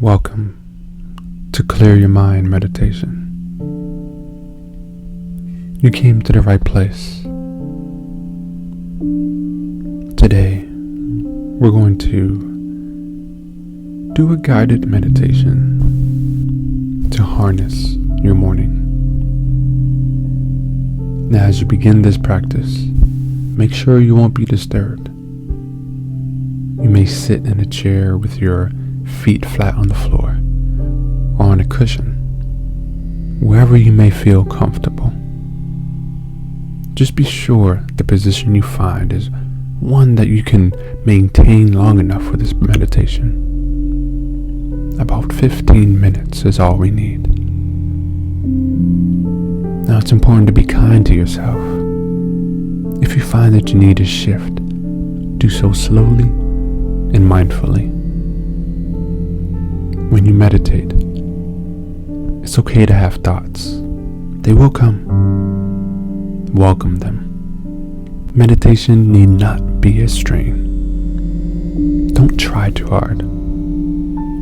Welcome to Clear Your Mind meditation. You came to the right place. Today, we're going to do a guided meditation to harness your morning. Now, as you begin this practice, make sure you won't be disturbed. You may sit in a chair with your feet flat on the floor or on a cushion, wherever you may feel comfortable. Just be sure the position you find is one that you can maintain long enough for this meditation. About 15 minutes is all we need. Now, it's important to be kind to yourself. If you find that you need a shift, do so slowly and mindfully. When you meditate, it's okay to have thoughts. They will come. Welcome them. Meditation need not be a strain. Don't try too hard.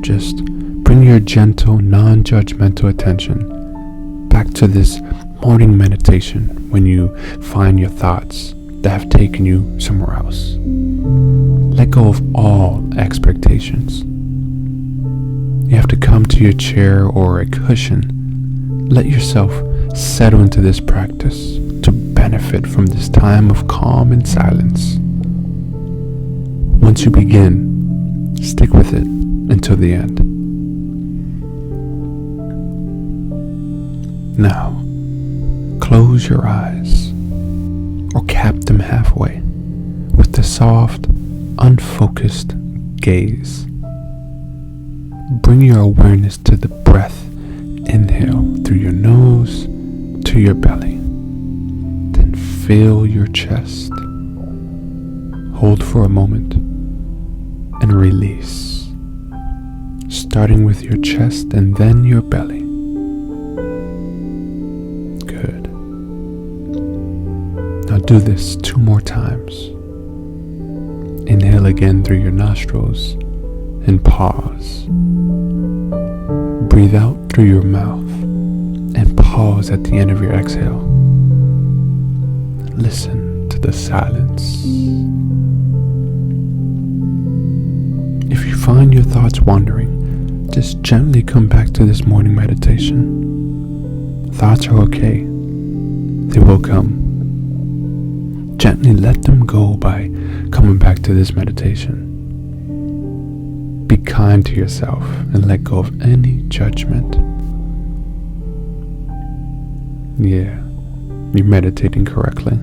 Just bring your gentle, non-judgmental attention back to this morning meditation when you find your thoughts that have taken you somewhere else. Let go of all expectations. You have to come to your chair or a cushion. Let yourself settle into this practice to benefit from this time of calm and silence. Once you begin, stick with it until the end. Now, close your eyes or cap them halfway with the soft, unfocused gaze. Bring your awareness to the breath. Inhale through your nose to your belly. Then fill your chest. Hold for a moment and release. Starting with your chest and then your belly. Good. Now do this 2 more times. Inhale again through your nostrils and pause. Breathe out through your mouth and pause at the end of your exhale. Listen to the silence. If you find your thoughts wandering, just gently come back to this morning meditation. Thoughts are okay. They will come. Gently let them go by coming back to this meditation. Be kind to yourself and let go of any judgment. Yeah, you're meditating correctly.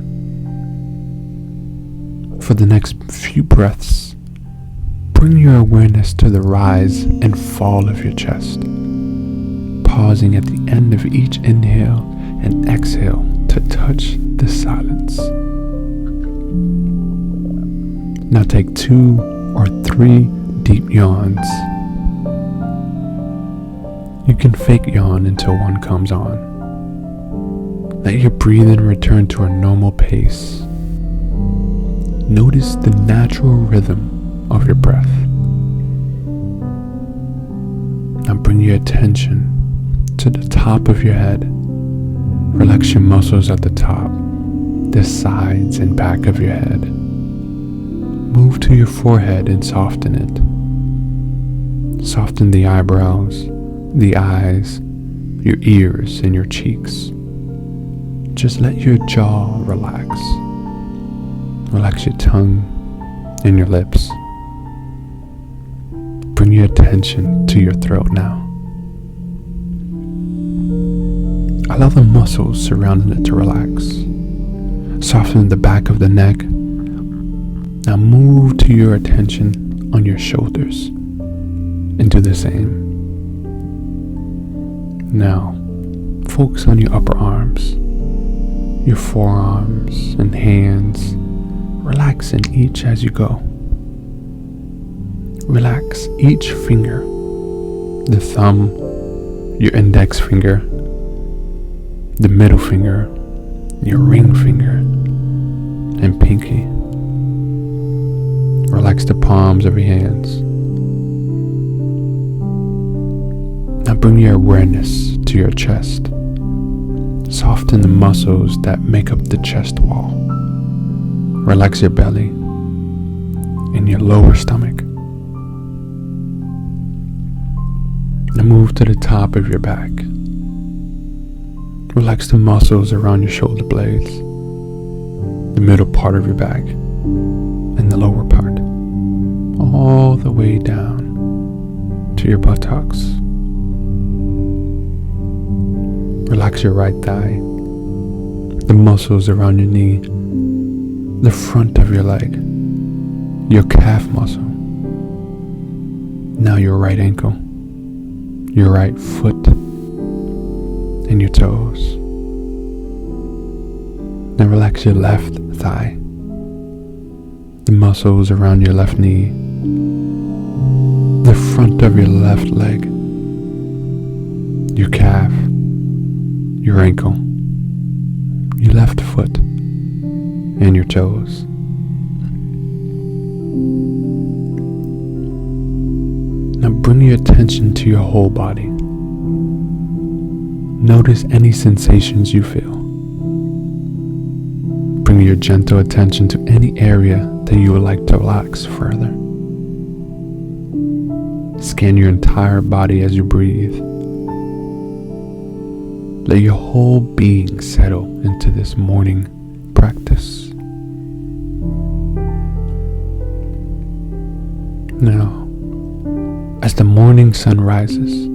For the next few breaths, bring your awareness to the rise and fall of your chest, pausing at the end of each inhale and exhale to touch the silence. Now take 2 or 3 deep yawns. You can fake yawn until one comes on. Let your breathing return to a normal pace. Notice the natural rhythm of your breath. Now bring your attention to the top of your head. Relax your muscles at the top, the sides and back of your head. Move to your forehead and soften it. Soften the eyebrows, the eyes, your ears, and your cheeks. Just let your jaw relax. Relax your tongue and your lips. Bring your attention to your throat now. Allow the muscles surrounding it to relax. Soften the back of the neck. Now move to your attention on your shoulders and do the same. Now, focus on your upper arms, your forearms and hands. Relax in each as you go. Relax each finger, the thumb, your index finger, the middle finger, your ring finger, and pinky. Relax the palms of your hands. bring your awareness to your chest. Soften the muscles that make up the chest wall. Relax your belly and your lower stomach. Now move to the top of your back. Relax the muscles around your shoulder blades, the middle part of your back, and the lower part, all the way down to your buttocks. Relax your right thigh, the muscles around your knee, the front of your leg, your calf muscle, now your right ankle, your right foot, and your toes. Now relax your left thigh, the muscles around your left knee, the front of your left leg, your calf, your ankle, your left foot, and your toes. Now bring your attention to your whole body. Notice any sensations you feel. Bring your gentle attention to any area that you would like to relax further. Scan your entire body as you breathe. Let your whole being settle into this morning practice. Now, as the morning sun rises,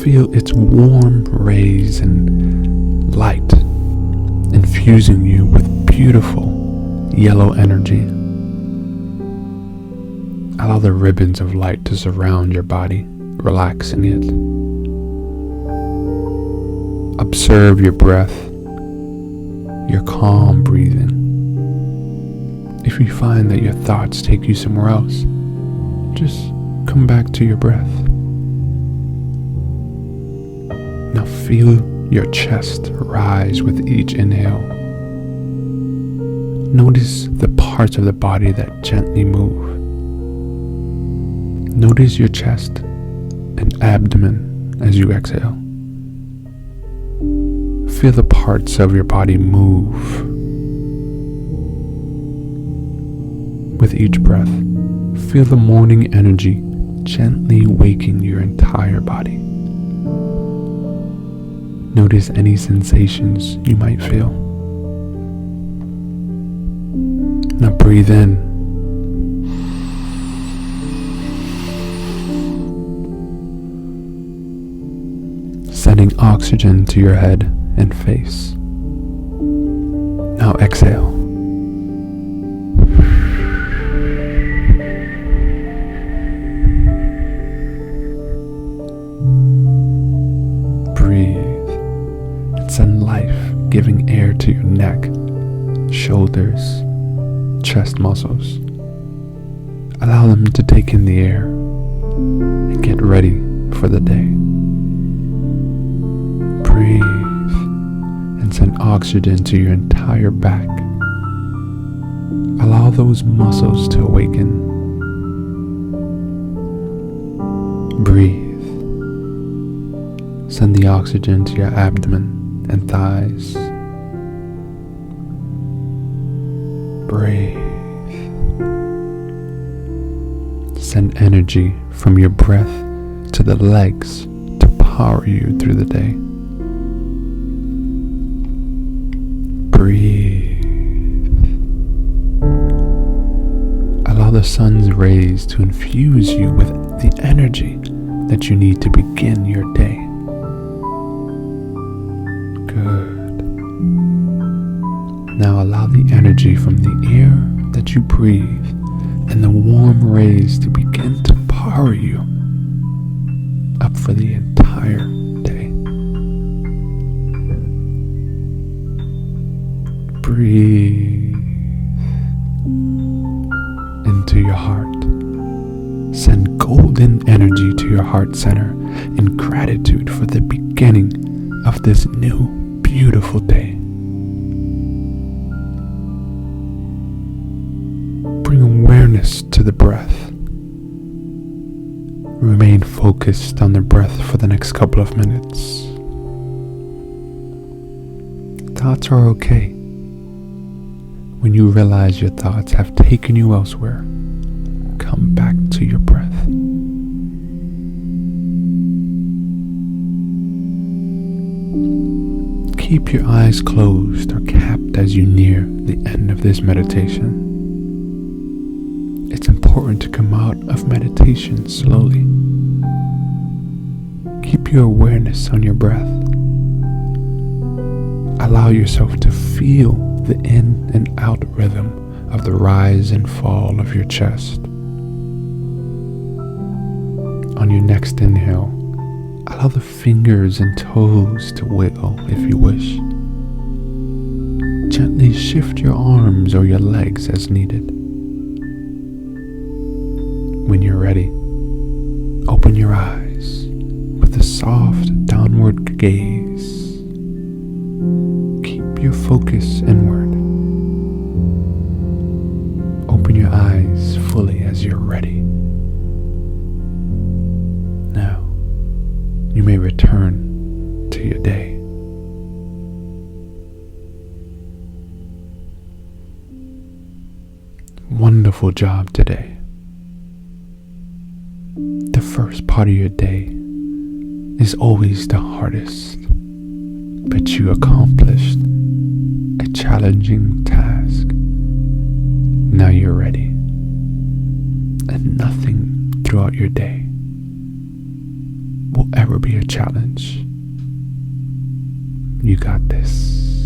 feel its warm rays and light infusing you with beautiful yellow energy. Allow the ribbons of light to surround your body, relaxing it. Observe your breath, your calm breathing. If you find that your thoughts take you somewhere else, just come back to your breath. Now feel your chest rise with each inhale. Notice the parts of the body that gently move. Notice your chest and abdomen as you exhale. Feel the parts of your body move. With each breath, feel the morning energy gently waking your entire body. Notice any sensations you might feel. Now breathe in. Sending oxygen to your head and face. Now exhale. Send life-giving air to your neck, shoulders, chest muscles. Allow them to take in the air and get ready for the day. Breathe and send oxygen to your entire back. Allow those muscles to awaken. Breathe. Send the oxygen to your abdomen and thighs. Breathe. Send energy from your breath to the legs to power you through the day. Breathe. Allow the sun's rays to infuse you with the energy that you need to begin your day. Good. Now allow the energy from the air that you breathe and the warm rays to begin to power you up for the entire day. Breathe into your heart. Send golden energy to your heart center in gratitude for the beginning of this new beautiful day. Bring awareness to the breath. Remain focused on the breath for the next couple of minutes. Thoughts are okay. When you realize your thoughts have taken you elsewhere, come back to your breath. Keep your eyes closed or capped as you near the end of this meditation. It's important to come out of meditation slowly. Keep your awareness on your breath. Allow yourself to feel the in and out rhythm of the rise and fall of your chest. On your next inhale, allow the fingers and toes to wiggle if you wish. Gently shift your arms or your legs as needed. When you're ready, open your eyes with a soft downward gaze. Keep your focus inward. Open your eyes fully as you're ready. Now, you may return to your day. Wonderful job today. The first part of your day is always the hardest, but you accomplished a challenging task. Now you're ready, and nothing throughout your day will ever be a challenge. You got this.